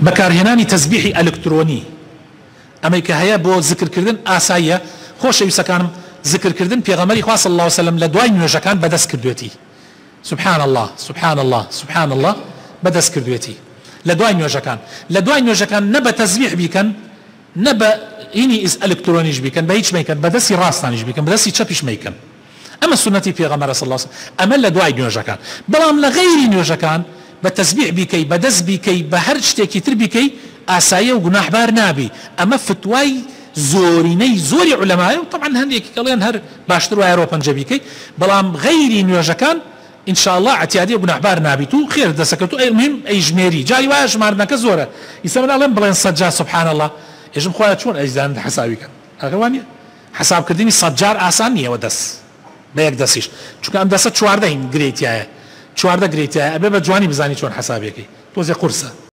بەکارهێنانی تەسبیحی ئەلکترۆنی ئەمەی کە هەیە بۆ ذکرکردن ئاساییە. خۆشەویستەکانم ذکرکردن پێغەمبەری خوا صلی الله علیه و سلم لە دوای نوێژەکان بەدەست کردوێتی. سبحان الله سبحان الله سبحان الله بەدەست کردوێتی لە دوای نوێژەکان. لە دوای نوێژەکان نە بە تەسبیح بیکەن نە بە هینی ئەلکترۆنیش بیکەن، بە هیچ مەیکەن، بەدەستی ڕاستانیش بیکەن، بەدەستی چەپیش مەیکەن. ئەمە سنەتی پێغەمبەر صلی الله علیه و سلم، ئەمە لە دوای نوێژەکان. بەڵام لە غەیری نوێژەکان بە تەسبیح بیکەی، بەدەست بیکەی، بە هەر شتێکی تر بیکەی ئاساییە و گوناحبار نابی. ئەمە فتوای زۆرینەی زۆری عولەمایە و طبعا هەندێکی کەڵێن هەر باشتر وایە ڕۆ پەنجە بیکەی، بەڵام غەیری نوێژەکان ان شاء الله اعتیادی گوناحبار نابیت و خێر دەسەکەوت. المهم ئەی ژمێری جاری وایە ژمارنەکە زۆرە، ئیسا بەڵێن بڵێن سەجار سبحان الله ێژم خۆیان چۆن ئەیزانن حسابیکەن. ئەگەوانە حسابکردنی سەجار ئاسان نییەوە دەست بە یەک دەستیش، چونکە ئەم دەستە چواردە گرێتیایە، چواردە گرێتیایە، ئەبێ بە جوانی بزانی چۆن حسابەکەی، تۆزێ قورسە.